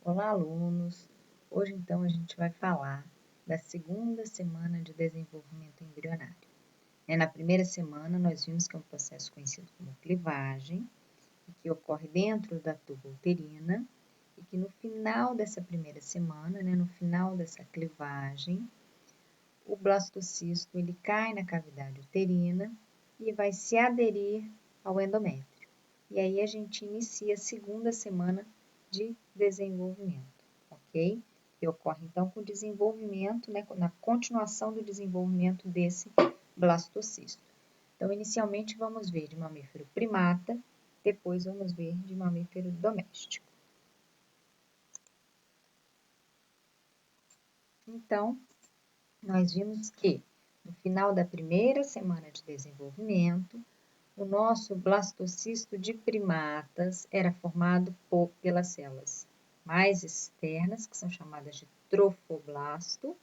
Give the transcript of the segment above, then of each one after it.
Olá, alunos! Hoje, então, a gente vai falar da segunda semana de desenvolvimento embrionário. Na primeira semana, nós vimos que é um processo conhecido como clivagem, e que ocorre dentro da tuba uterina, e que no final dessa primeira semana, no final dessa clivagem, o blastocisto ele cai na cavidade uterina e vai se aderir ao endométrio. E aí a gente inicia a segunda semana de desenvolvimento, ok? Que ocorre então com o desenvolvimento, na continuação do desenvolvimento desse blastocisto. Então, inicialmente vamos ver de mamífero primata, depois vamos ver de mamífero doméstico. Então, nós vimos que no final da primeira semana de desenvolvimento, o nosso blastocisto de primatas era formado pelas células mais externas, que são chamadas de trofoblasto,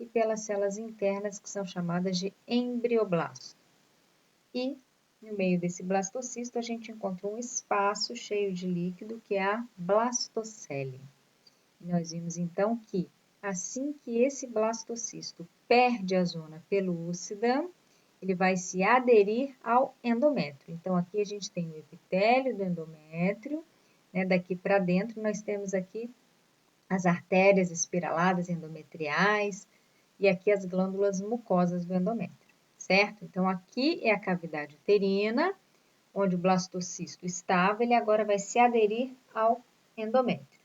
e pelas células internas, que são chamadas de embrioblasto. E no meio desse blastocisto, a gente encontrou um espaço cheio de líquido, que é a blastocele. E nós vimos então que assim que esse blastocisto perde a zona pelúcida, ele vai se aderir ao endométrio. Então, aqui a gente tem o epitélio do endométrio, daqui para dentro nós temos aqui as artérias espiraladas endometriais e aqui as glândulas mucosas do endométrio, certo? Então, aqui é a cavidade uterina, onde o blastocisto estava, ele agora vai se aderir ao endométrio.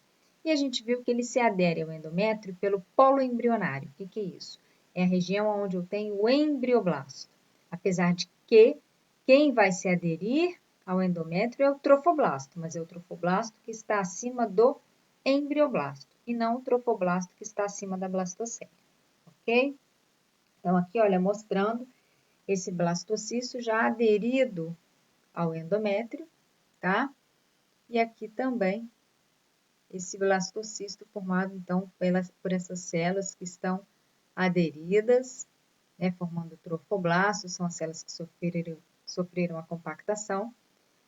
E a gente viu que ele se adere ao endométrio pelo polo embrionário. O que é isso? É a região onde eu tenho o embrioblasto. Apesar de que quem vai se aderir ao endométrio é o trofoblasto, mas é o trofoblasto que está acima do embrioblasto e não o trofoblasto que está acima da blastocele, ok? Então, aqui, olha, mostrando esse blastocisto já aderido ao endométrio, tá? E aqui também esse blastocisto formado, então, por essas células que estão aderidas, formando trofoblastos, são as células que sofreram a compactação,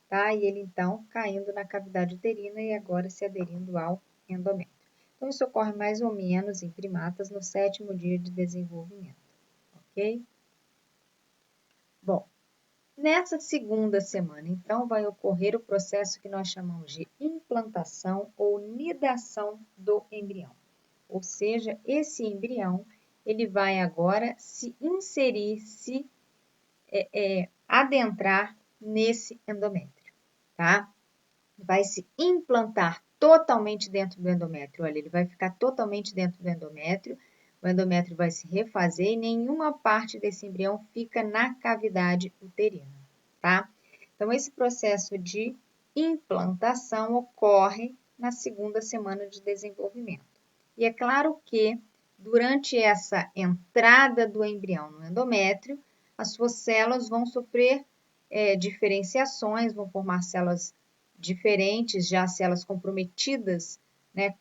tá? E ele, então, caindo na cavidade uterina e agora se aderindo ao endométrio. Então, isso ocorre mais ou menos em primatas no 7º dia de desenvolvimento, ok? Bom, nessa segunda semana, então, vai ocorrer o processo que nós chamamos de implantação ou nidação do embrião. Ou seja, esse embrião, ele vai agora se inserir, adentrar nesse endométrio, tá? Vai se implantar totalmente dentro do endométrio. Olha, ele vai ficar totalmente dentro do endométrio, o endométrio vai se refazer e nenhuma parte desse embrião fica na cavidade uterina, tá? Então, esse processo de implantação ocorre na segunda semana de desenvolvimento. E é claro que, durante essa entrada do embrião no endométrio, as suas células vão sofrer diferenciações, vão formar células diferentes, já células comprometidas,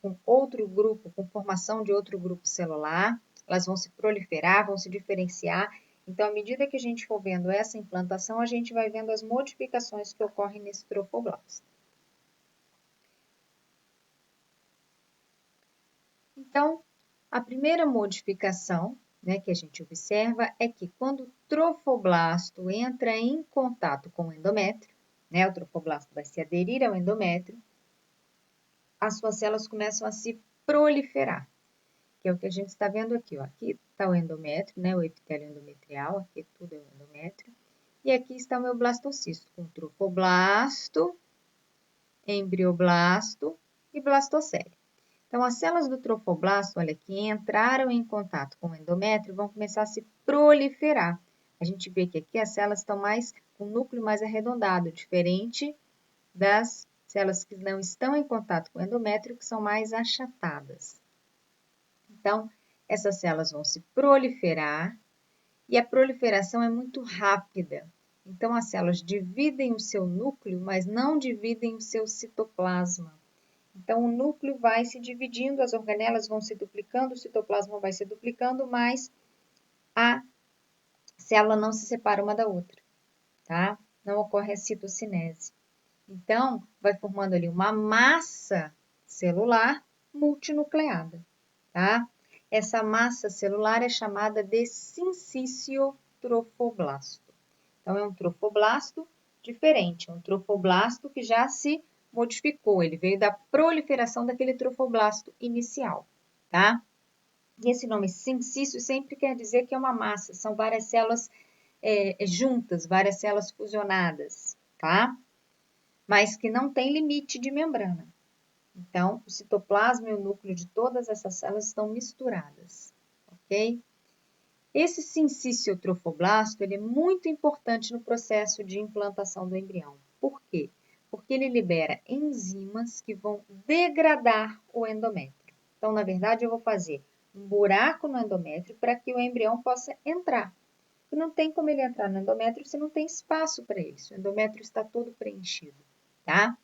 com outro grupo, com formação de outro grupo celular, elas vão se proliferar, vão se diferenciar. Então, à medida que a gente for vendo essa implantação, a gente vai vendo as modificações que ocorrem nesse trofoblasto. Então, a primeira modificação, que a gente observa é que quando o trofoblasto entra em contato com o endométrio, o trofoblasto vai se aderir ao endométrio, as suas células começam a se proliferar, que é o que a gente está vendo aqui. Ó. Aqui está o endométrio, o epitélio endometrial, aqui tudo é o endométrio. E aqui está o meu blastocisto, com trofoblasto, embrioblasto e blastocele. Então, as células do trofoblasto, olha, que entraram em contato com o endométrio, vão começar a se proliferar. A gente vê que aqui as células estão com o núcleo mais arredondado, diferente das células que não estão em contato com o endométrio, que são mais achatadas. Então, essas células vão se proliferar e a proliferação é muito rápida. Então, as células dividem o seu núcleo, mas não dividem o seu citoplasma. Então, o núcleo vai se dividindo, as organelas vão se duplicando, o citoplasma vai se duplicando, mas a célula não se separa uma da outra, tá? Não ocorre a citocinese. Então, vai formando ali uma massa celular multinucleada, tá? Essa massa celular é chamada de sincício-trofoblasto. Então, é um trofoblasto diferente, um trofoblasto que já se modificou, ele veio da proliferação daquele trofoblasto inicial, tá? E esse nome sincício sempre quer dizer que é uma massa, são várias células juntas, várias células fusionadas, tá? Mas que não tem limite de membrana. Então, o citoplasma e o núcleo de todas essas células estão misturadas, ok? Esse sincício-trofoblasto ele é muito importante no processo de implantação do embrião. Por quê? Porque ele libera enzimas que vão degradar o endométrio. Então, na verdade, eu vou fazer um buraco no endométrio para que o embrião possa entrar. E não tem como ele entrar no endométrio se não tem espaço para isso. O endométrio está todo preenchido, tá?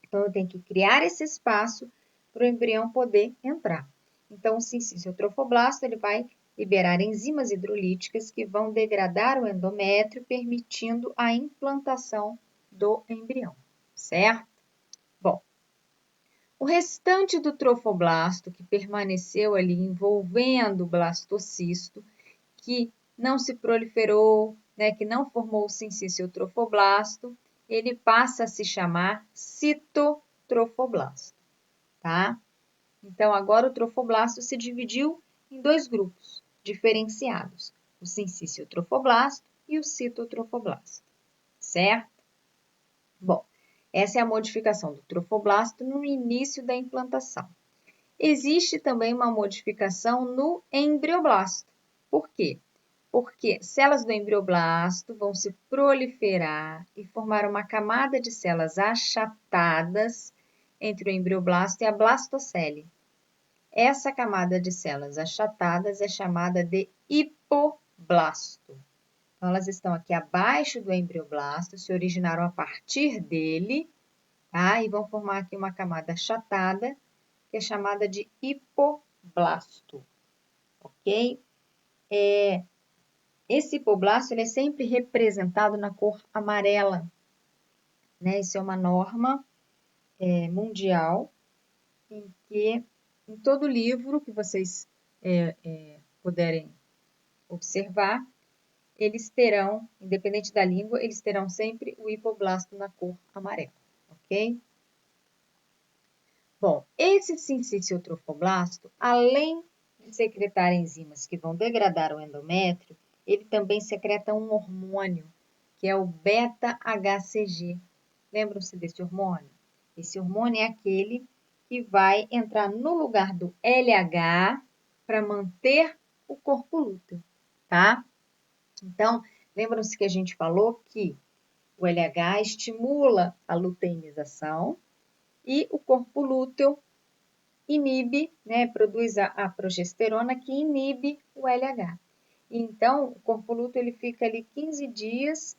Então, eu tenho que criar esse espaço para o embrião poder entrar. Então, o sincício-trofoblasto ele vai liberar enzimas hidrolíticas que vão degradar o endométrio, permitindo a implantação do embrião, certo? Bom, o restante do trofoblasto que permaneceu ali envolvendo o blastocisto, que não se proliferou, né, que não formou o sincício-trofoblasto, ele passa a se chamar citotrofoblasto, tá? Então, agora o trofoblasto se dividiu em dois grupos diferenciados, o sincício-trofoblasto e o citotrofoblasto, certo? Bom, essa é a modificação do trofoblasto no início da implantação. Existe também uma modificação no embrioblasto. Por quê? Porque células do embrioblasto vão se proliferar e formar uma camada de células achatadas entre o embrioblasto e a blastocele. Essa camada de células achatadas é chamada de hipoblasto. Então, elas estão aqui abaixo do embrioblasto, se originaram a partir dele, tá? E vão formar aqui uma camada achatada, que é chamada de hipoblasto, ok? Esse hipoblasto ele é sempre representado na cor amarela, né? Isso é uma norma mundial em que em todo livro que vocês puderem observar, eles terão, independente da língua, eles terão sempre o hipoblasto na cor amarela, ok? Bom, esse sincício-trofoblasto, além de secretar enzimas que vão degradar o endométrio, ele também secreta um hormônio, que é o beta-HCG. Lembram-se desse hormônio? Esse hormônio é aquele que vai entrar no lugar do LH para manter o corpo lúteo, tá? Então, lembram-se que a gente falou que o LH estimula a luteinização e o corpo lúteo inibe, né, produz a progesterona que inibe o LH. Então, o corpo lúteo ele fica ali 15 dias,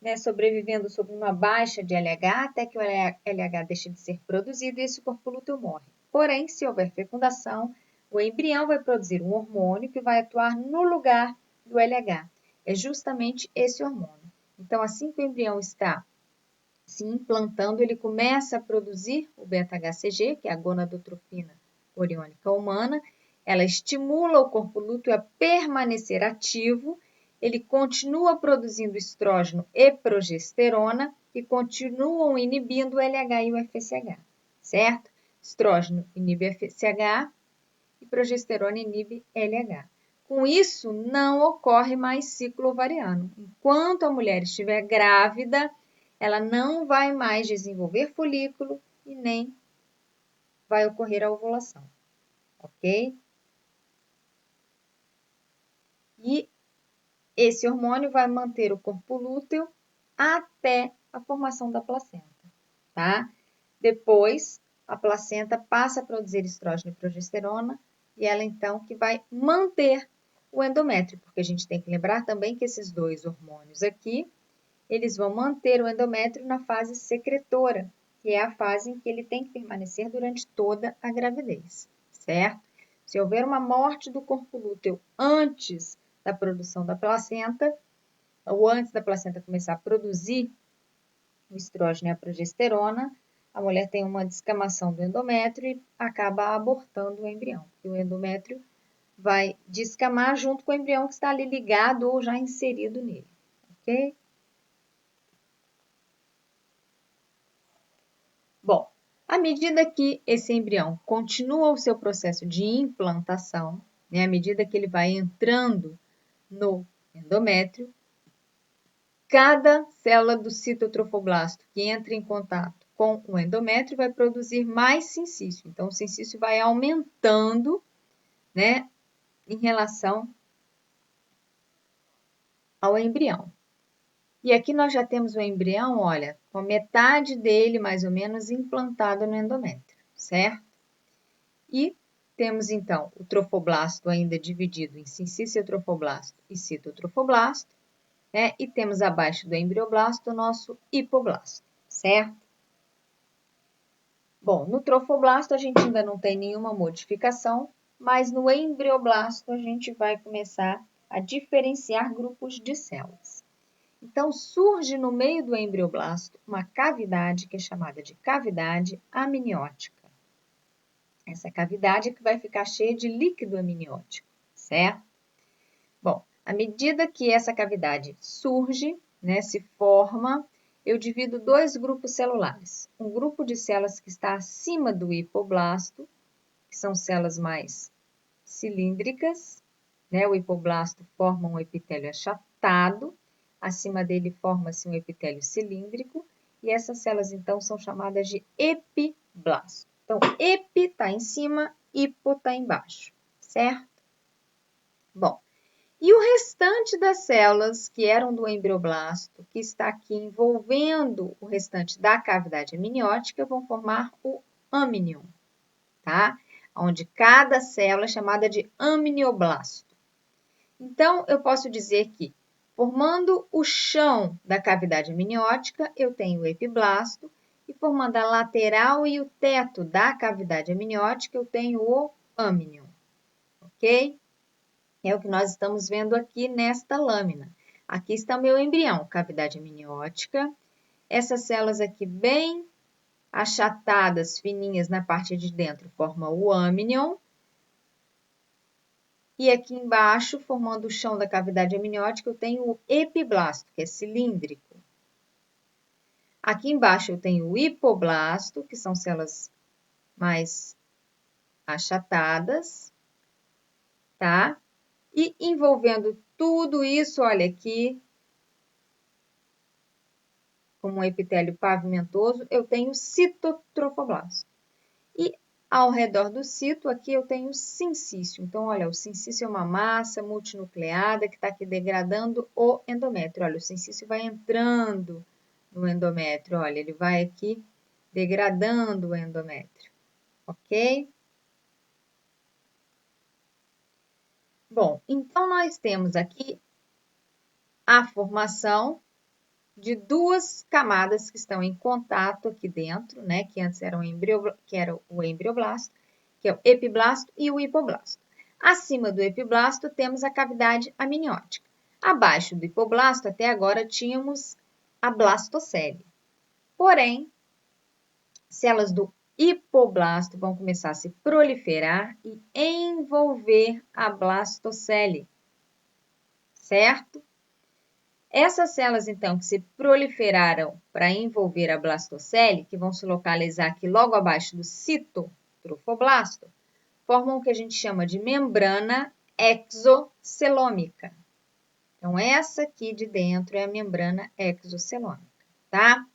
né, sobrevivendo sob uma baixa de LH até que o LH deixe de ser produzido e esse corpo lúteo morre. Porém, se houver fecundação, o embrião vai produzir um hormônio que vai atuar no lugar do LH. É justamente esse hormônio. Então, assim que o embrião está se implantando, ele começa a produzir o beta-HCG, que é a gonadotropina coriônica humana. Ela estimula o corpo lúteo a permanecer ativo. Ele continua produzindo estrógeno e progesterona que continuam inibindo o LH e o FSH, certo? Estrógeno inibe FSH e progesterona inibe LH. Com isso, não ocorre mais ciclo ovariano. Enquanto a mulher estiver grávida, ela não vai mais desenvolver folículo e nem vai ocorrer a ovulação, ok? E esse hormônio vai manter o corpo lúteo até a formação da placenta, tá? Depois, a placenta passa a produzir estrógeno e progesterona e ela então que vai manter o endométrio, porque a gente tem que lembrar também que esses dois hormônios aqui, eles vão manter o endométrio na fase secretora, que é a fase em que ele tem que permanecer durante toda a gravidez, certo? Se houver uma morte do corpo lúteo antes da produção da placenta, ou antes da placenta começar a produzir o estrógeno e a progesterona, a mulher tem uma descamação do endométrio e acaba abortando o embrião. E o endométrio vai descamar junto com o embrião que está ali ligado ou já inserido nele, ok? Bom, à medida que esse embrião continua o seu processo de implantação, né, à medida que ele vai entrando no endométrio, cada célula do citotrofoblasto que entra em contato com o endométrio vai produzir mais sincício. Então, o sincício vai aumentando, né, em relação ao embrião. E aqui nós já temos o embrião, olha, com metade dele mais ou menos implantado no endométrio, certo? E temos então o trofoblasto ainda dividido em sincício-trofoblasto e citotrofoblasto, né? E temos abaixo do embrioblasto o nosso hipoblasto, certo? Bom, no trofoblasto a gente ainda não tem nenhuma modificação, mas no embrioblasto a gente vai começar a diferenciar grupos de células. Então, surge no meio do embrioblasto uma cavidade que é chamada de cavidade amniótica. Essa cavidade é que vai ficar cheia de líquido amniótico, certo? Bom, à medida que essa cavidade surge, né, se forma, eu divido dois grupos celulares. Um grupo de células que está acima do hipoblasto, que são células mais cilíndricas, né? O hipoblasto forma um epitélio achatado, acima dele forma-se um epitélio cilíndrico, e essas células, então, são chamadas de epiblasto. Então, epi está em cima, hipo está embaixo, certo? Bom, e o restante das células que eram do embrioblasto, que está aqui envolvendo o restante da cavidade amniótica, vão formar o amnion, tá? Onde cada célula é chamada de amnioblasto. Então, eu posso dizer que, formando o chão da cavidade amniótica, eu tenho o epiblasto, e formando a lateral e o teto da cavidade amniótica, eu tenho o amnion, ok? É o que nós estamos vendo aqui nesta lâmina. Aqui está o meu embrião, cavidade amniótica. Essas células aqui bem achatadas, fininhas na parte de dentro, formam o amnion. E aqui embaixo, formando o chão da cavidade amniótica, eu tenho o epiblasto, que é cilíndrico. Aqui embaixo eu tenho o hipoblasto, que são células mais achatadas, tá? E envolvendo tudo isso, olha aqui, como um epitélio pavimentoso, eu tenho o citotrofoblasto. E ao redor do cito, aqui eu tenho o sincício. Então, olha, o sincício é uma massa multinucleada que está aqui degradando o endométrio. Olha, o sincício vai entrando no endométrio. Olha, ele vai aqui degradando o endométrio. Ok? Bom, então nós temos aqui a formação de duas camadas que estão em contato aqui dentro, né? Que antes eram que era o embrioblasto, que é o epiblasto e o hipoblasto. Acima do epiblasto temos a cavidade amniótica. Abaixo do hipoblasto, até agora, tínhamos a blastocele. Porém, células do hipoblasto vão começar a se proliferar e envolver a blastocele, certo? Essas células, então, que se proliferaram para envolver a blastocele, que vão se localizar aqui logo abaixo do citotrofoblasto, formam o que a gente chama de membrana exocelômica. Então, essa aqui de dentro é a membrana exocelômica, tá?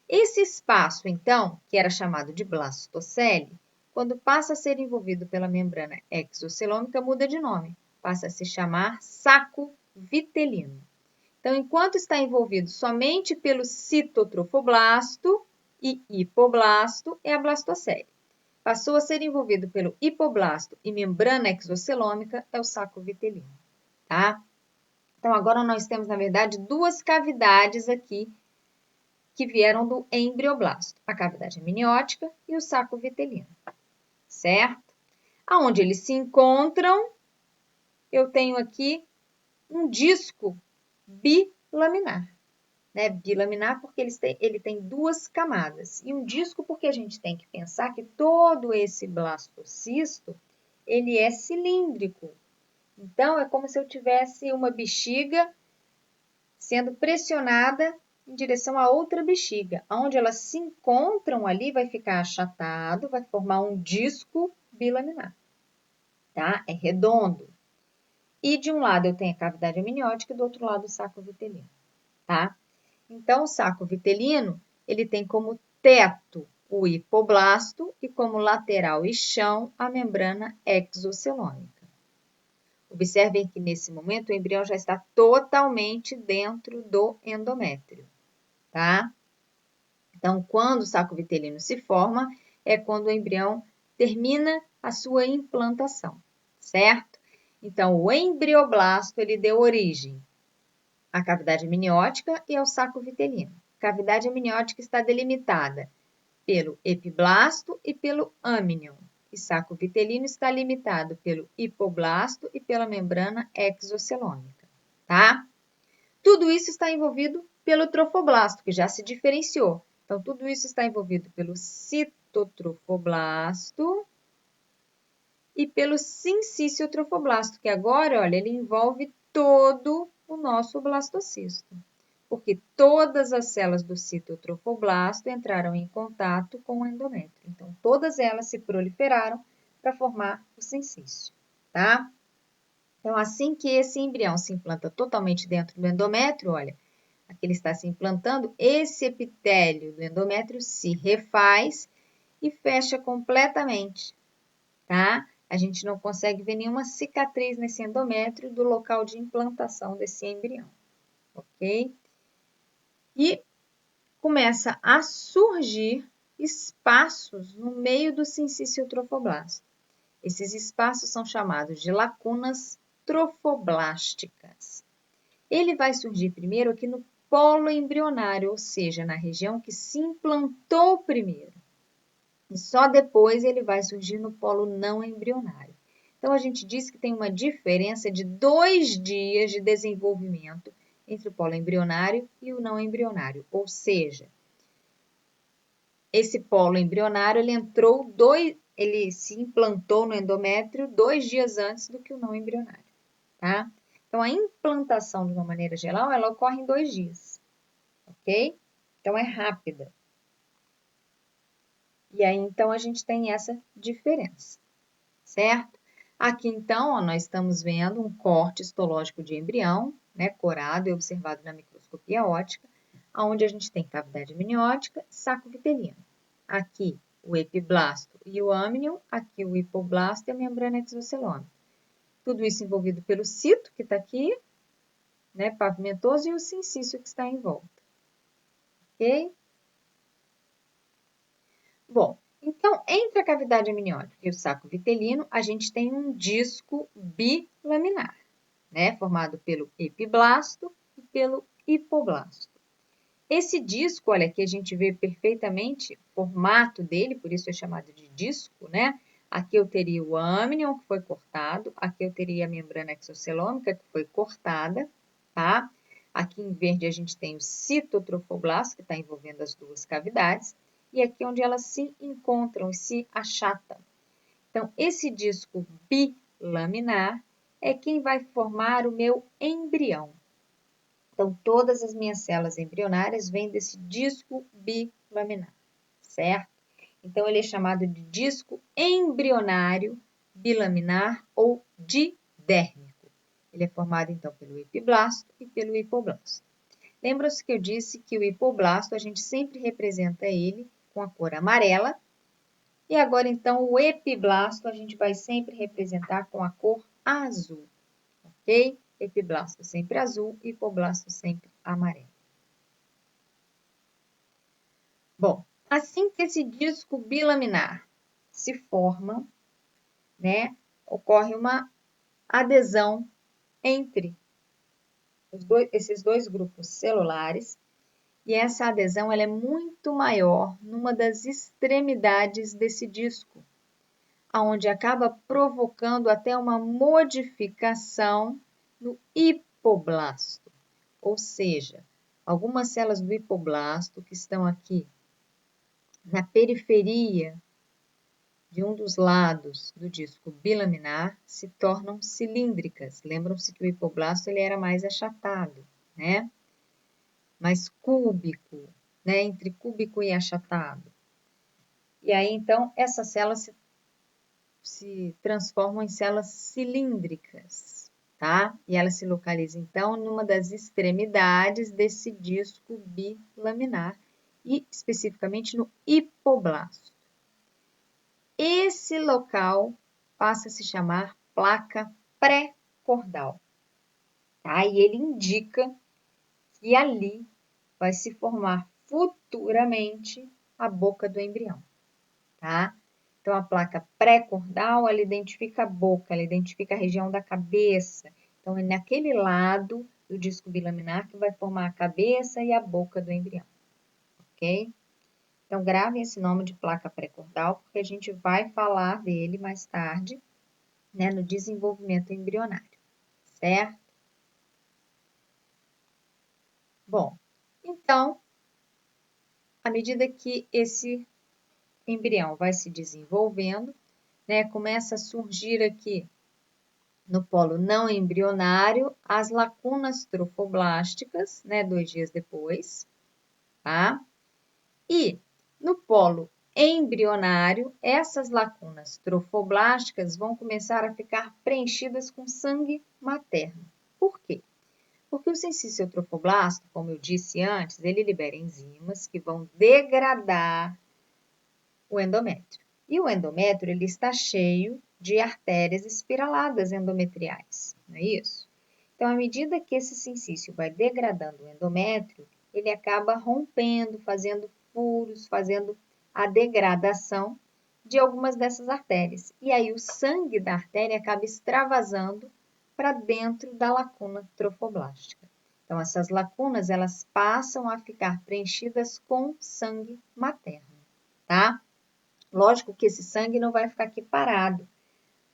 Esse espaço, então, que era chamado de blastocele, quando passa a ser envolvido pela membrana exocelômica, muda de nome, passa a se chamar saco vitelino. Então, enquanto está envolvido somente pelo citotrofoblasto e hipoblasto, é a blastocele. Passou a ser envolvido pelo hipoblasto e membrana exocelômica, é o saco vitelino, tá? Então, agora nós temos, na verdade, duas cavidades aqui que vieram do embrioblasto, a cavidade amniótica e o saco vitelino, certo? Aonde eles se encontram, eu tenho aqui um disco bilaminar, né? Bilaminar porque ele tem duas camadas. E um disco porque a gente tem que pensar que todo esse blastocisto, ele é cilíndrico. Então, é como se eu tivesse uma bexiga sendo pressionada em direção a outra bexiga. Onde elas se encontram ali, vai ficar achatado, vai formar um disco bilaminar, tá? É redondo. E de um lado eu tenho a cavidade amniótica e do outro lado o saco vitelino, tá? Então, o saco vitelino, ele tem como teto o hipoblasto e como lateral e chão a membrana exocelômica. Observem que nesse momento o embrião já está totalmente dentro do endométrio, tá? Então, quando o saco vitelino se forma, é quando o embrião termina a sua implantação, certo? Então, o embrioblasto, ele deu origem à cavidade amniótica e ao saco vitelino. A cavidade amniótica está delimitada pelo epiblasto e pelo âmnion. E saco vitelino está limitado pelo hipoblasto e pela membrana exocelômica, tá? Tudo isso está envolvido pelo trofoblasto, que já se diferenciou. Então, tudo isso está envolvido pelo citotrofoblasto e pelo sinciciotrofoblasto, que agora, olha, ele envolve todo o nosso blastocisto, porque todas as células do citotrofoblasto entraram em contato com o endométrio. Então, todas elas se proliferaram para formar o sincício, tá? Então, assim que esse embrião se implanta totalmente dentro do endométrio, olha, aqui ele está se implantando, esse epitélio do endométrio se refaz e fecha completamente, tá? A gente não consegue ver nenhuma cicatriz nesse endométrio do local de implantação desse embrião, ok? E começa a surgir espaços no meio do sinciciotrofoblasto. Esses espaços são chamados de lacunas trofoblásticas. Ele vai surgir primeiro aqui no polo embrionário, ou seja, na região que se implantou primeiro. E só depois ele vai surgir no polo não embrionário. Então, a gente diz que tem uma diferença de 2 dias de desenvolvimento entre o polo embrionário e o não embrionário. Ou seja, esse polo embrionário, ele se implantou no endométrio 2 dias antes do que o não embrionário, tá? Então, a implantação, de uma maneira geral, ela ocorre em 2 dias, ok? Então, é rápida. E aí, então, a gente tem essa diferença, certo? Aqui, então, ó, nós estamos vendo um corte histológico de embrião, né, corado e observado na microscopia óptica, onde a gente tem cavidade amniótica e saco vitelino. Aqui, o epiblasto e o âmnion, aqui o hipoblasto e a membrana exocelômica. Tudo isso envolvido pelo cito, que está aqui, né, pavimentoso, e o sincício, que está em volta. Ok? Bom, então, entre a cavidade amniótica e o saco vitelino, a gente tem um disco bilaminar, né, formado pelo epiblasto e pelo hipoblasto. Esse disco, olha, aqui a gente vê perfeitamente o formato dele, por isso é chamado de disco, né? Aqui eu teria o âmnion, que foi cortado, aqui eu teria a membrana exocelômica, que foi cortada, tá? Aqui em verde a gente tem o citotrofoblasto, que está envolvendo as duas cavidades, e aqui onde elas se encontram e se achatam. Então, esse disco bilaminar é quem vai formar o meu embrião. Então, todas as minhas células embrionárias vêm desse disco bilaminar, certo? Então, ele é chamado de disco embrionário bilaminar ou didérmico. Ele é formado, então, pelo epiblasto e pelo hipoblasto. Lembra-se que eu disse que o hipoblasto, a gente sempre representa ele com a cor amarela. E agora, então, o epiblasto, a gente vai sempre representar com a cor azul, ok? Epiblasto sempre azul, hipoblasto sempre amarelo. Bom, assim que esse disco bilaminar se forma, né, ocorre uma adesão entre esses dois grupos celulares, e essa adesão ela é muito maior numa das extremidades desse disco, onde acaba provocando até uma modificação no hipoblasto, ou seja, algumas células do hipoblasto que estão aqui na periferia de um dos lados do disco bilaminar se tornam cilíndricas. Lembram-se que o hipoblasto ele era mais achatado, né? Mais cúbico, né? Entre cúbico e achatado. E aí, então, essas células se transformam em células cilíndricas, tá? E elas se localizam, então, numa das extremidades desse disco bilaminar e, especificamente, no hipoblasto. Esse local passa a se chamar placa pré-cordal, tá? E ele indica que ali vai se formar futuramente a boca do embrião, tá? Então, a placa pré-cordal, ela identifica a boca, ela identifica a região da cabeça. Então, é naquele lado do disco bilaminar que vai formar a cabeça e a boca do embrião, ok? Então, gravem esse nome de placa pré-cordal, porque a gente vai falar dele mais tarde, né, no desenvolvimento embrionário, certo? Bom, então, à medida que esse embrião vai se desenvolvendo, né, começa a surgir aqui no polo não embrionário as lacunas trofoblásticas, né, 2 dias depois, tá? E no polo embrionário, essas lacunas trofoblásticas vão começar a ficar preenchidas com sangue materno. Por quê? Porque o sensício trofoblasto, como eu disse antes, ele libera enzimas que vão degradar o endométrio. E o endométrio ele está cheio de artérias espiraladas endometriais, não é isso? Então, à medida que esse sensício vai degradando o endométrio, ele acaba rompendo, fazendo furos, fazendo a degradação de algumas dessas artérias. E aí o sangue da artéria acaba extravasando para dentro da lacuna trofoblástica. Então, essas lacunas, elas passam a ficar preenchidas com sangue materno, tá? Lógico que esse sangue não vai ficar aqui parado.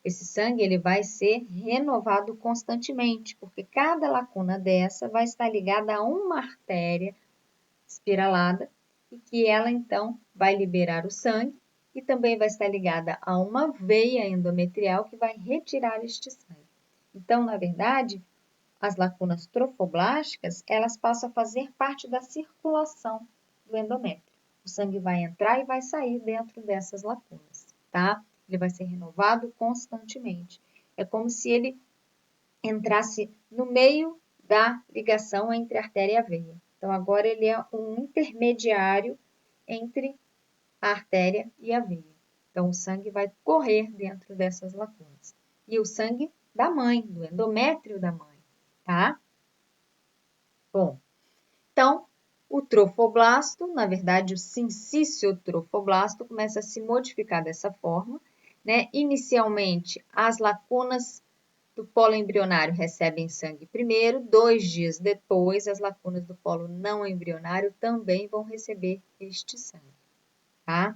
Esse sangue ele vai ser renovado constantemente, porque cada lacuna dessa vai estar ligada a uma artéria espiralada e que ela então vai liberar o sangue e também vai estar ligada a uma veia endometrial que vai retirar este sangue. Então, na verdade, as lacunas trofoblásticas, elas passam a fazer parte da circulação do endométrio. O sangue vai entrar e vai sair dentro dessas lacunas, tá? Ele vai ser renovado constantemente. É como se ele entrasse no meio da ligação entre a artéria e a veia. Então, agora ele é um intermediário entre a artéria e a veia. Então, o sangue vai correr dentro dessas lacunas. E o sangue da mãe, do endométrio da mãe, tá? Bom, então, o trofoblasto, na verdade, o sincício trofoblasto, começa a se modificar dessa forma, né? Inicialmente, as lacunas do polo embrionário recebem sangue primeiro, 2 dias depois, as lacunas do polo não embrionário também vão receber este sangue, tá?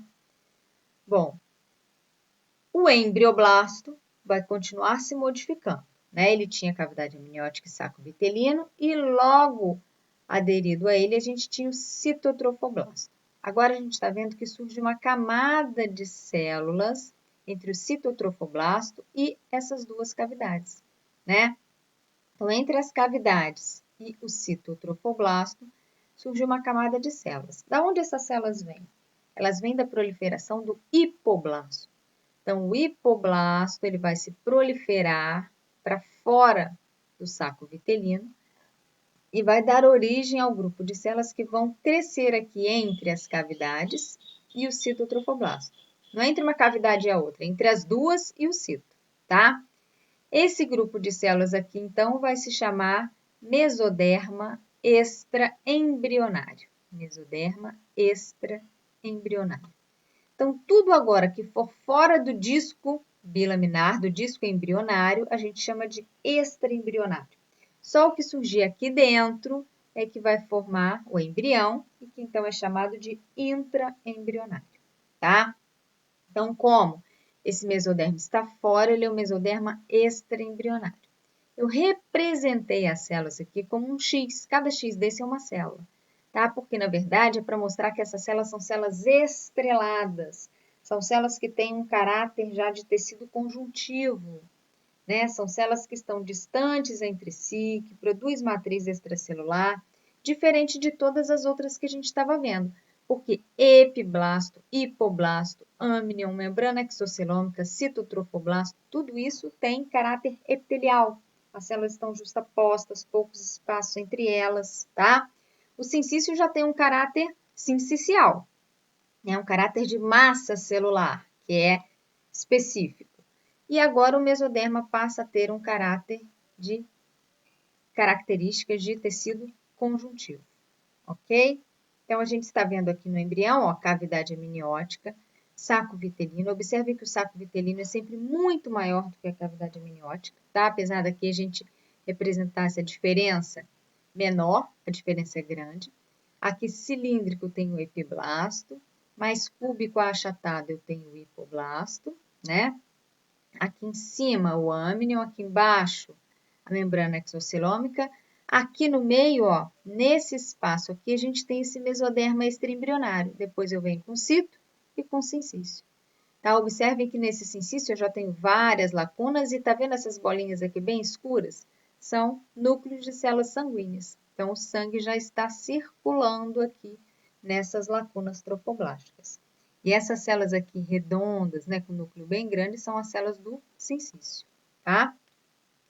Bom, o embrioblasto vai continuar se modificando, né? Ele tinha cavidade amniótica e saco vitelino e logo aderido a ele a gente tinha o citotrofoblasto. Agora a gente está vendo que surge uma camada de células entre o citotrofoblasto e essas duas cavidades, né? Então, entre as cavidades e o citotrofoblasto, surge uma camada de células. Da onde essas células vêm? Elas vêm da proliferação do hipoblasto. Então, o hipoblasto ele vai se proliferar para fora do saco vitelino e vai dar origem ao grupo de células que vão crescer aqui entre as cavidades e o citotrofoblasto. Não é entre uma cavidade e a outra, é entre as duas e o cito, tá? Esse grupo de células aqui, então, vai se chamar mesoderma extraembrionário. Mesoderma extraembrionário. Então, tudo agora que for fora do disco bilaminar, do disco embrionário, a gente chama de extraembrionário. Só o que surgir aqui dentro é que vai formar o embrião e que então é chamado de intraembrionário, tá? Então, como esse mesoderma está fora, ele é o mesoderma extraembrionário. Eu representei as células aqui como um X. Cada X desse é uma célula, tá? Porque, na verdade, é para mostrar que essas células são células estreladas. São células que têm um caráter já de tecido conjuntivo, né? São células que estão distantes entre si, que produzem matriz extracelular, diferente de todas as outras que a gente estava vendo. Porque epiblasto, hipoblasto, âmnion, membrana exocelômica, citotrofoblasto, tudo isso tem caráter epitelial. As células estão justapostas, poucos espaços entre elas, tá? O sincício já tem um caráter sincicial, né? Um caráter de massa celular, que é específico. E agora o mesoderma passa a ter um caráter de características de tecido conjuntivo, ok? Então, a gente está vendo aqui no embrião, ó, cavidade amniótica, saco vitelino. Observe que o saco vitelino é sempre muito maior do que a cavidade amniótica, tá? Apesar daqui a gente representar essa diferença menor, a diferença é grande. Aqui cilíndrico tem o epiblasto, mais cúbico achatado eu tenho o hipoblasto, né? Aqui em cima o âmnion, aqui embaixo a membrana exocelômica. Aqui no meio, ó, nesse espaço aqui, a gente tem esse mesoderma extraembrionário. Depois eu venho com cito e com sincício. Tá? Observem que nesse sincício eu já tenho várias lacunas e tá vendo essas bolinhas aqui bem escuras? São núcleos de células sanguíneas. Então, o sangue já está circulando aqui nessas lacunas trofoblásticas. E essas células aqui redondas, né, com núcleo bem grande, são as células do sincício, tá?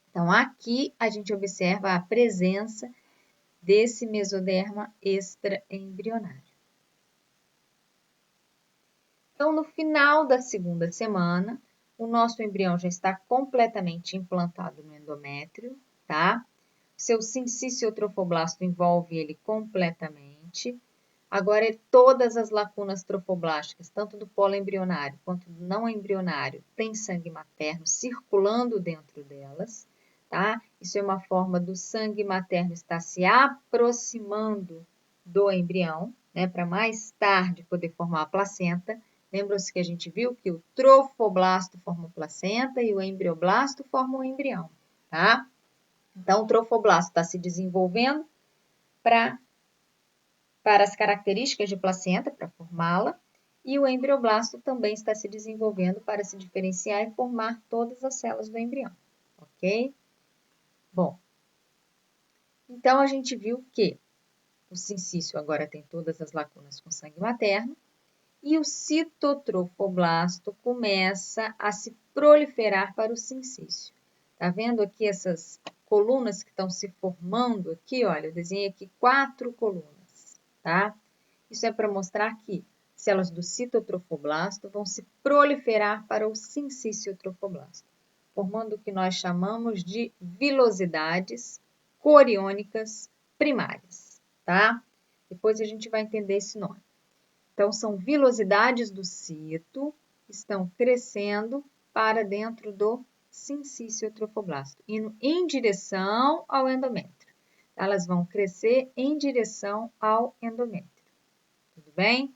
Então, aqui a gente observa a presença desse mesoderma extraembrionário. Então, no final da segunda semana, o nosso embrião já está completamente implantado no endométrio, tá? Seu sincício trofoblasto envolve ele completamente. Agora, todas as lacunas trofoblásticas, tanto do polo embrionário quanto do não embrionário, tem sangue materno circulando dentro delas, tá? Isso é uma forma do sangue materno estar se aproximando do embrião, né? Para mais tarde poder formar a placenta. Lembram-se que a gente viu que o trofoblasto forma a placenta e o embrioblasto forma o embrião, tá? Então, o trofoblasto está se desenvolvendo para as características de placenta, para formá-la, e o embrioblasto também está se desenvolvendo para se diferenciar e formar todas as células do embrião, ok? Bom, então a gente viu que o sincício agora tem todas as lacunas com sangue materno, e o citotrofoblasto começa a se proliferar para o sincício. Tá vendo aqui essas colunas que estão se formando aqui? Olha, eu desenhei aqui 4 colunas, tá? Isso é para mostrar que células do citotrofoblasto vão se proliferar para o sincício-trofoblasto, formando o que nós chamamos de vilosidades coriônicas primárias, tá? Depois a gente vai entender esse nome. Então, são vilosidades do cito que estão crescendo para dentro do sincício-trofoblasto, indo em direção ao endométrio. Elas vão crescer em direção ao endométrio. Tudo bem?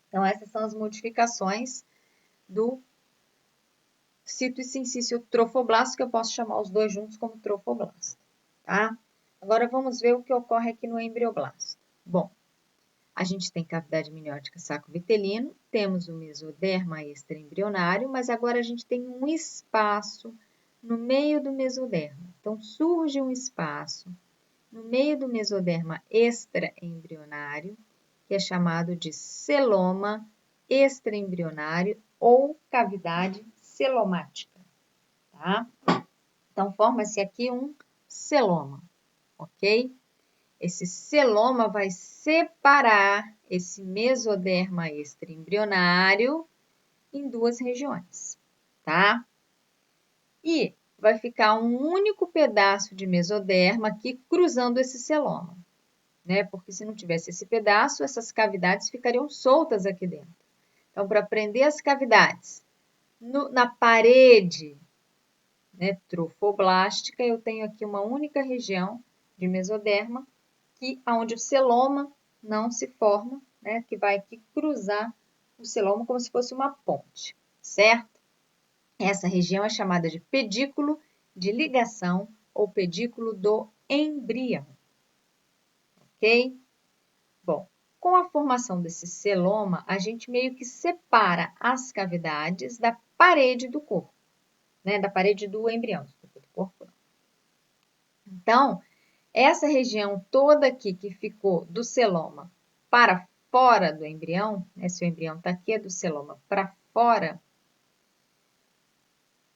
Então, essas são as modificações do cito e sincício trofoblasto, que eu posso chamar os dois juntos como trofoblasto, tá? Agora, vamos ver o que ocorre aqui no embrioblasto. Bom, a gente tem cavidade amniótica saco vitelino, temos o mesoderma extraembrionário, mas agora a gente tem um espaço no meio do mesoderma. Então, surge um espaço no meio do mesoderma extraembrionário, que é chamado de celoma extraembrionário ou cavidade celomática, tá? Então, forma-se aqui um celoma, ok? Esse celoma vai separar esse mesoderma extraembrionário em 2 regiões, tá? E vai ficar um único pedaço de mesoderma aqui cruzando esse celoma, né? Porque se não tivesse esse pedaço, essas cavidades ficariam soltas aqui dentro. Então, para prender as cavidades na parede, né, trofoblástica, eu tenho aqui uma única região de mesoderma onde o celoma não se forma, né, que vai aqui cruzar o celoma como se fosse uma ponte, certo? Essa região é chamada de pedículo de ligação ou pedículo do embrião. Ok? Bom, com a formação desse celoma, a gente meio que separa as cavidades da parede do corpo, né? Da parede do embrião, do corpo. Então, essa região toda aqui que ficou do celoma para fora do embrião, né? Se o embrião está aqui, é do celoma para fora,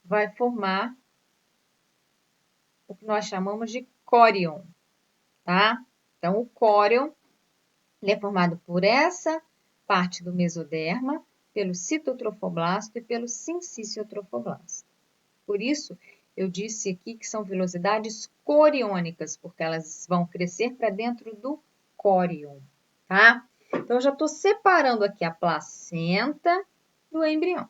vai formar o que nós chamamos de córion, tá? Então, o córion ele é formado por essa parte do mesoderma, pelo citotrofoblasto e pelo sinciciotrofoblasto. Por isso, eu disse aqui que são vilosidades coriônicas, porque elas vão crescer para dentro do córion, tá? Então, eu já estou separando aqui a placenta do embrião,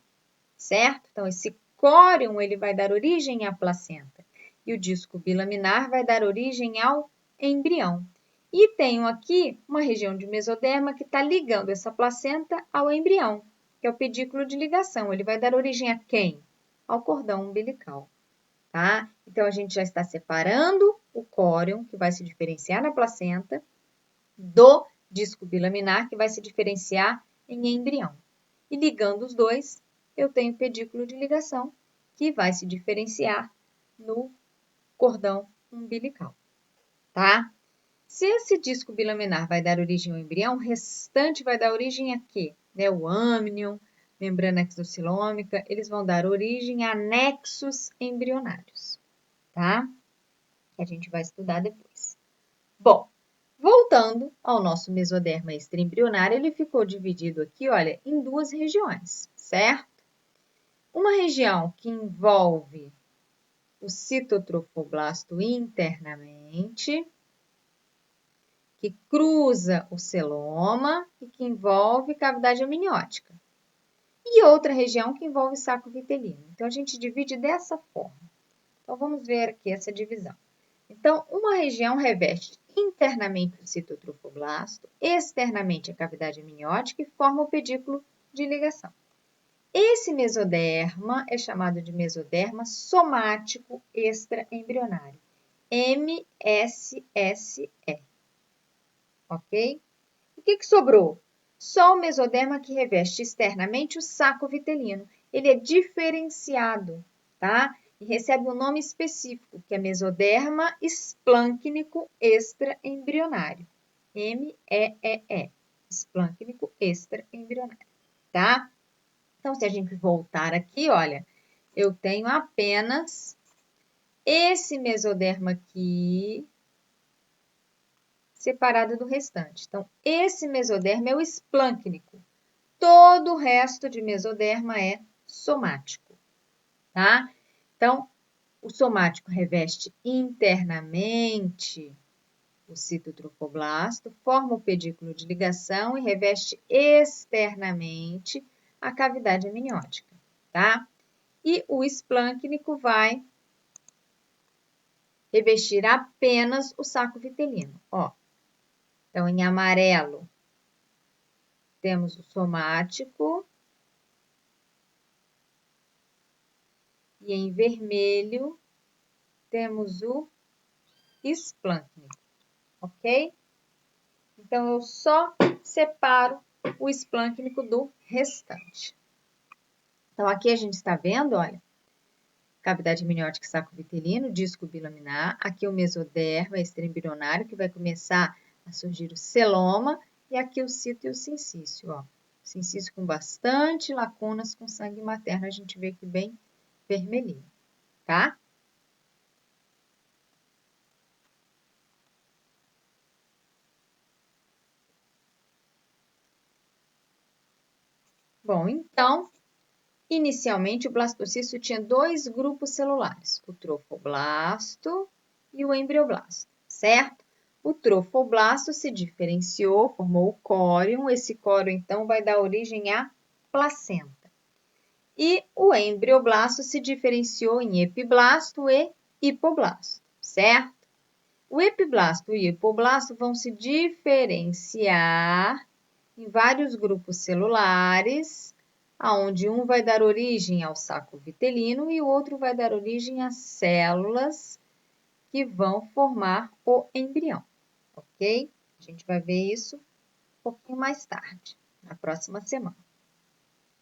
certo? Então, esse córion, ele vai dar origem à placenta. E o disco bilaminar vai dar origem ao embrião. E tenho aqui uma região de mesoderma que está ligando essa placenta ao embrião, que é o pedículo de ligação. Ele vai dar origem a quem? Ao cordão umbilical, tá? Então, a gente já está separando o córion, que vai se diferenciar na placenta, do disco bilaminar, que vai se diferenciar em embrião. E ligando os dois, eu tenho o pedículo de ligação, que vai se diferenciar no cordão umbilical, tá? Se esse disco bilaminar vai dar origem ao embrião, o restante vai dar origem a quê? Né? O âmnion, membrana exocilômica, eles vão dar origem a anexos embrionários, tá? Que a gente vai estudar depois. Bom, voltando ao nosso mesoderma extraembrionário, ele ficou dividido aqui, olha, em duas regiões, certo? Uma região que envolve o citotrofoblasto internamente, que cruza o celoma e que envolve cavidade amniótica. E outra região que envolve saco vitelino. Então, a gente divide dessa forma. Então, vamos ver aqui essa divisão. Então, uma região reveste internamente o citotrofoblasto, externamente a cavidade amniótica e forma o pedículo de ligação. Esse mesoderma é chamado de mesoderma somático extraembrionário, MSSE. Ok? O que sobrou? Só o mesoderma que reveste externamente o saco vitelino. Ele é diferenciado, tá? E recebe um nome específico, que é mesoderma esplâncnico extraembrionário. MEEE. Esplâncnico extraembrionário, tá? Então, se a gente voltar aqui, olha, eu tenho apenas esse mesoderma aqui separado do restante. Então, esse mesoderma é o esplâncnico. Todo o resto de mesoderma é somático, tá? Então, o somático reveste internamente o citotrofoblasto, forma o pedículo de ligação e reveste externamente a cavidade amniótica, tá? E o esplâncnico vai revestir apenas o saco vitelino, ó. Então, em amarelo, temos o somático e em vermelho temos o esplâncnico, ok? Então, eu só separo o esplâncnico do restante. Então, aqui a gente está vendo, olha, cavidade amniótica e saco vitelino, disco bilaminar. Aqui o mesoderma extraembrionário, que vai começar a surgir o celoma. E aqui o cito e o sincício, ó. Sincício com bastante lacunas com sangue materno, a gente vê aqui bem vermelhinho, tá? Bom, então, inicialmente o blastocisto tinha dois grupos celulares, o trofoblasto e o embrioblasto, certo? O trofoblasto se diferenciou, formou o córion, esse córion então vai dar origem à placenta. E o embrioblasto se diferenciou em epiblasto e hipoblasto, certo? O epiblasto e o hipoblasto vão se diferenciar em vários grupos celulares, onde um vai dar origem ao saco vitelino e o outro vai dar origem a células que vão formar o embrião, ok? A gente vai ver isso um pouquinho mais tarde, na próxima semana.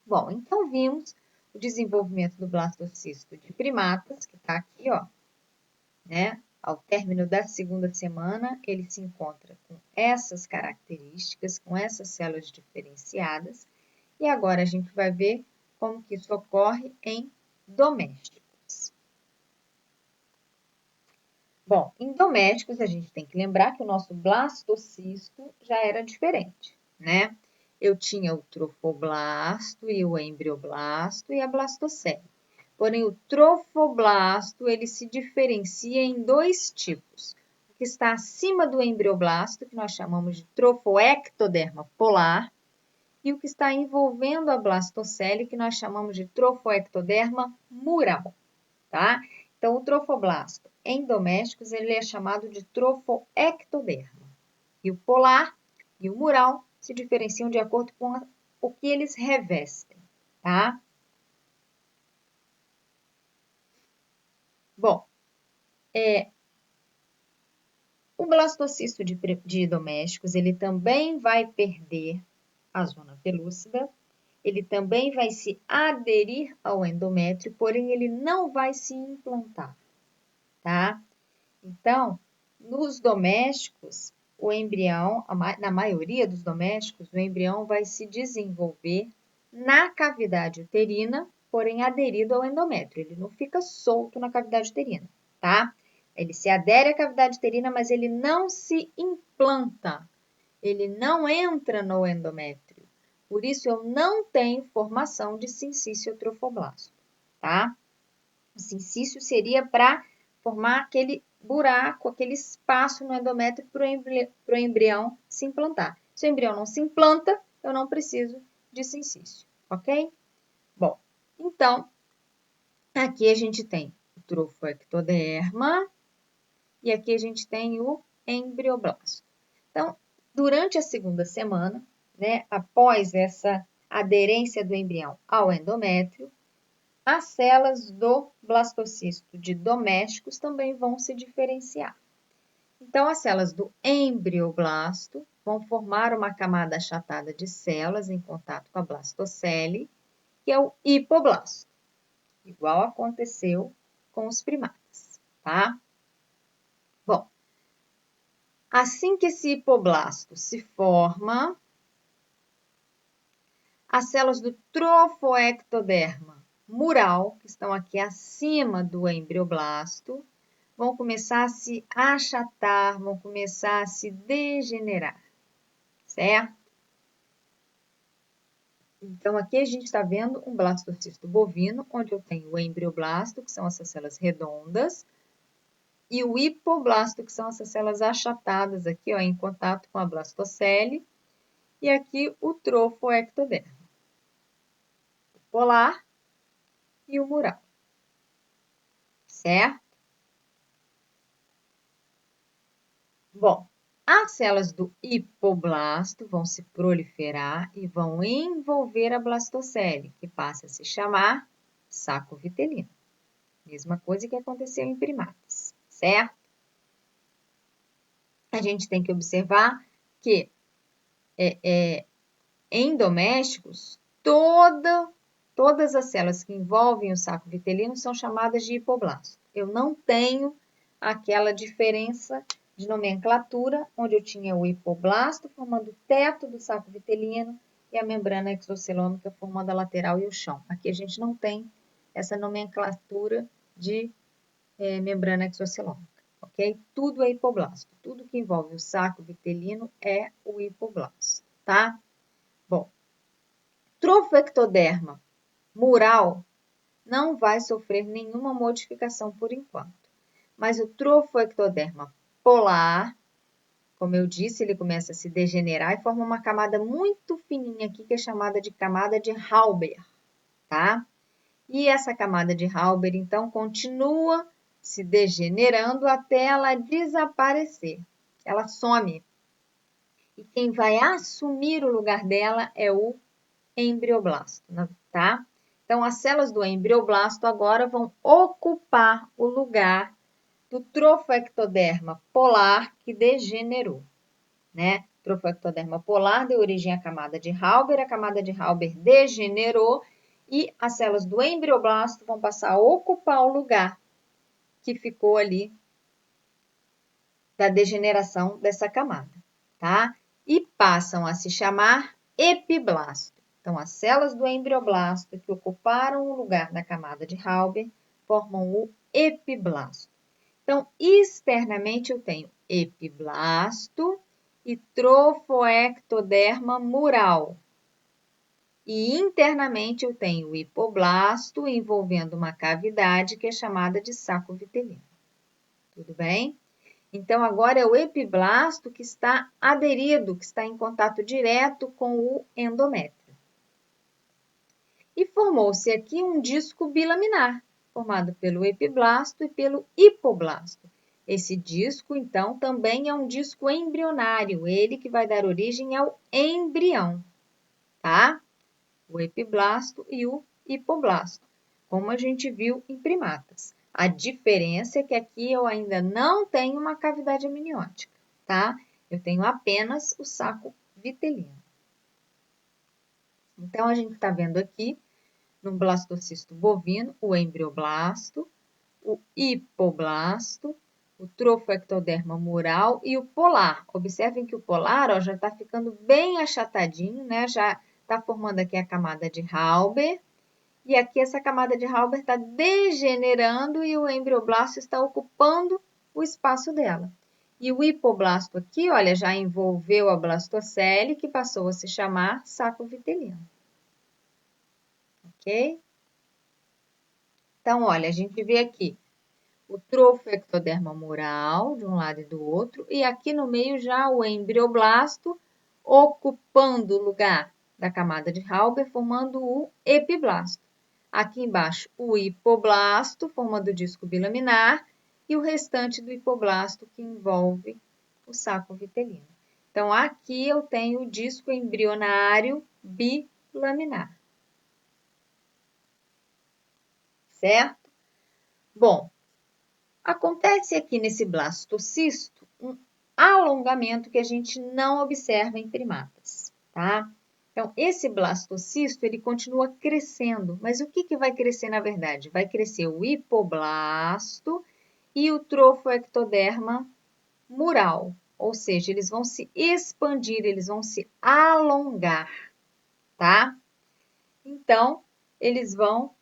Bom, então vimos o desenvolvimento do blastocisto de primatas, que está aqui, ó, né? Ao término da segunda semana, ele se encontra com essas características, com essas células diferenciadas. E agora a gente vai ver como que isso ocorre em domésticos. Bom, em domésticos a gente tem que lembrar que o nosso blastocisto já era diferente, né? Eu tinha o trofoblasto e o embrioblasto e a blastocele. Porém, o trofoblasto, ele se diferencia em dois tipos. O que está acima do embrioblasto, que nós chamamos de trofoectoderma polar, e o que está envolvendo a blastocele, que nós chamamos de trofoectoderma mural, tá? Então, o trofoblasto em domésticos, ele é chamado de trofoectoderma. E o polar e o mural se diferenciam de acordo com o que eles revestem, tá? Bom, o blastocisto de domésticos, ele também vai perder a zona pelúcida, ele também vai se aderir ao endométrio, porém ele não vai se implantar, tá? Então, nos domésticos, o embrião, na maioria dos domésticos, o embrião vai se desenvolver na cavidade uterina, porém aderido ao endométrio. Ele não fica solto na cavidade uterina, tá? Ele se adere à cavidade uterina, mas ele não se implanta. Ele não entra no endométrio. Por isso, eu não tenho formação de sincício trofoblasto, tá? O sincício seria para formar aquele buraco, aquele espaço no endométrio para o embrião se implantar. Se o embrião não se implanta, eu não preciso de sincício, ok? Bom, então, aqui a gente tem o trofoectoderma e aqui a gente tem o embrioblasto. Então, durante a segunda semana, né, após essa aderência do embrião ao endométrio, as células do blastocisto de domésticos também vão se diferenciar. Então, as células do embrioblasto vão formar uma camada achatada de células em contato com a blastocele, que é o hipoblasto, igual aconteceu com os primatas, tá? Bom, assim que esse hipoblasto se forma, as células do trofoectoderma mural, que estão aqui acima do embrioblasto, vão começar a se achatar, vão começar a se degenerar, certo? Então, aqui a gente está vendo um blastocisto bovino, onde eu tenho o embrioblasto, que são essas células redondas, e o hipoblasto, que são essas células achatadas aqui, ó, em contato com a blastocele, e aqui o trofoectoderma, o polar e o mural, certo? Bom, as células do hipoblasto vão se proliferar e vão envolver a blastocele, que passa a se chamar saco vitelino. Mesma coisa que aconteceu em primatas, certo? A gente tem que observar que em domésticos, todas as células que envolvem o saco vitelino são chamadas de hipoblasto. Eu não tenho aquela diferença de nomenclatura, onde eu tinha o hipoblasto formando o teto do saco vitelino e a membrana exocelômica formando a lateral e o chão. Aqui a gente não tem essa nomenclatura de membrana exocelômica, ok? Tudo é hipoblasto. Tudo que envolve o saco vitelino é o hipoblasto, tá? Bom, trofoectoderma mural não vai sofrer nenhuma modificação por enquanto. Mas o trofoectoderma polar, como eu disse, ele começa a se degenerar e forma uma camada muito fininha aqui, que é chamada de camada de Hauber, tá? E essa camada de Hauber, então, continua se degenerando até ela desaparecer. Ela some. E quem vai assumir o lugar dela é o embrioblasto, tá? Então, as células do embrioblasto agora vão ocupar o lugar do trofoectoderma polar que degenerou, né? Trofoectoderma polar deu origem à camada de Halber, a camada de Halber degenerou e as células do embrioblasto vão passar a ocupar o lugar que ficou ali da degeneração dessa camada, tá? E passam a se chamar epiblasto. Então, as células do embrioblasto que ocuparam o lugar da camada de Halber formam o epiblasto. Então, externamente eu tenho epiblasto e trofoectoderma mural. E internamente eu tenho o hipoblasto envolvendo uma cavidade que é chamada de saco vitelino. Tudo bem? Então, agora é o epiblasto que está aderido, que está em contato direto com o endométrio. E formou-se aqui um disco bilaminar, formado pelo epiblasto e pelo hipoblasto. Esse disco, então, também é um disco embrionário, ele que vai dar origem ao embrião, tá? O epiblasto e o hipoblasto, como a gente viu em primatas. A diferença é que aqui eu ainda não tenho uma cavidade amniótica, tá? Eu tenho apenas o saco vitelino. Então, a gente está vendo aqui no blastocisto bovino o embrioblasto, o hipoblasto, o trofoectoderma mural e o polar. Observem que o polar ó, já está ficando bem achatadinho, né? Já está formando aqui a camada de Halber. E aqui essa camada de Halber está degenerando e o embrioblasto está ocupando o espaço dela. E o hipoblasto aqui, olha, já envolveu a blastocele, que passou a se chamar saco vitelino. Ok? Então, olha, a gente vê aqui o trofoectoderma mural de um lado e do outro, e aqui no meio já o embrioblasto ocupando o lugar da camada de Halber, formando o epiblasto. Aqui embaixo, o hipoblasto, formando o disco bilaminar, e o restante do hipoblasto que envolve o saco vitelino. Então, aqui eu tenho o disco embrionário bilaminar. Certo? Bom, acontece aqui nesse blastocisto um alongamento que a gente não observa em primatas, tá? Então, esse blastocisto, ele continua crescendo, mas o que vai crescer na verdade? Vai crescer o hipoblasto e o trofoectoderma mural, ou seja, eles vão se expandir, eles vão se alongar, tá? Então, eles vão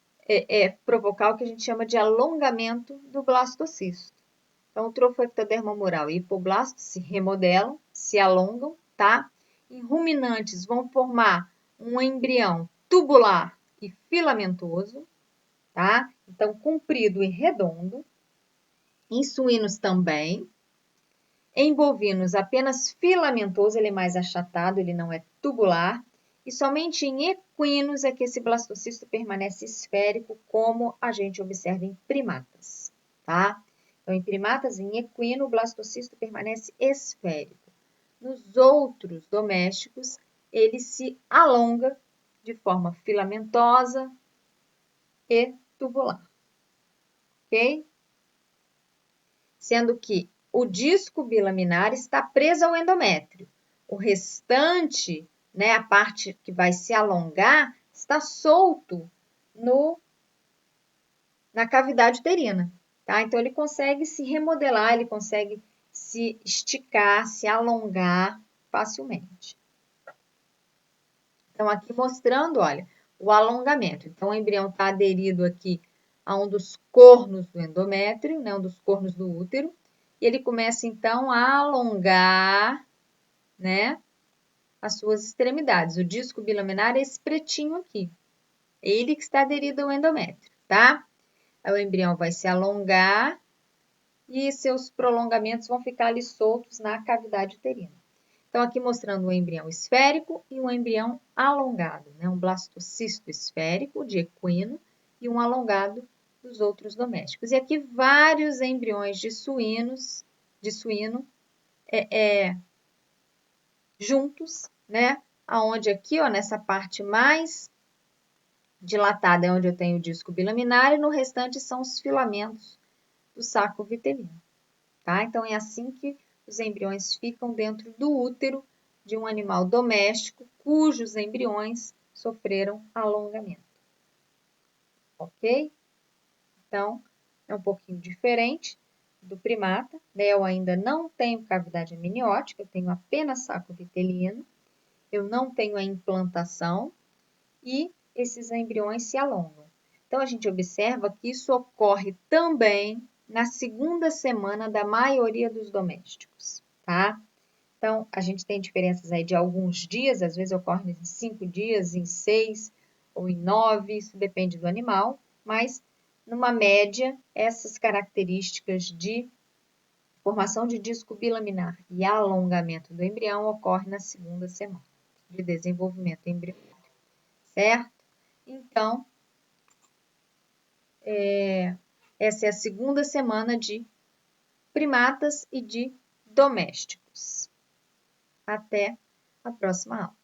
provocar o que a gente chama de alongamento do blastocisto. Então, o trofoectoderma mural e hipoblasto se remodelam, se alongam, tá? Em ruminantes vão formar um embrião tubular e filamentoso, tá? Então, comprido e redondo. Em suínos também. Em bovinos, apenas filamentoso, ele é mais achatado, ele não é tubular. E somente em equinos é que esse blastocisto permanece esférico, como a gente observa em primatas, tá? Então, em primatas, em equino, o blastocisto permanece esférico. Nos outros domésticos, ele se alonga de forma filamentosa e tubular, ok? Sendo que o disco bilaminar está preso ao endométrio. O restante, né, a parte que vai se alongar, está solto na cavidade uterina. Tá? Então, ele consegue se remodelar, ele consegue se esticar, se alongar facilmente. Então, aqui mostrando, olha, o alongamento. Então, o embrião está aderido aqui a um dos cornos do endométrio, né, um dos cornos do útero, e ele começa, então, a alongar, né, as suas extremidades. O disco bilaminar é esse pretinho aqui. É ele que está aderido ao endométrio, tá? Aí o embrião vai se alongar e seus prolongamentos vão ficar ali soltos na cavidade uterina. Então, aqui mostrando um embrião esférico e um embrião alongado, né? Um blastocisto esférico de equino e um alongado dos outros domésticos. E aqui vários embriões de suíno juntos, né? Aonde aqui, ó, nessa parte mais dilatada é onde eu tenho o disco bilaminar e no restante são os filamentos do saco vitelino. tá? Então, é assim que os embriões ficam dentro do útero de um animal doméstico cujos embriões sofreram alongamento. Ok? Então, é um pouquinho diferente do primata, né? Eu ainda não tenho cavidade amniótica, eu tenho apenas saco vitelino, eu não tenho a implantação e esses embriões se alongam. Então, a gente observa que isso ocorre também na segunda semana da maioria dos domésticos, tá? Então, a gente tem diferenças aí de alguns dias, às vezes ocorre em 5 dias, em 6 ou em 9, isso depende do animal, mas numa média, essas características de formação de disco bilaminar e alongamento do embrião ocorrem na segunda semana de desenvolvimento embrionário, certo? Então, essa é a segunda semana de primatas e de domésticos. Até a próxima aula.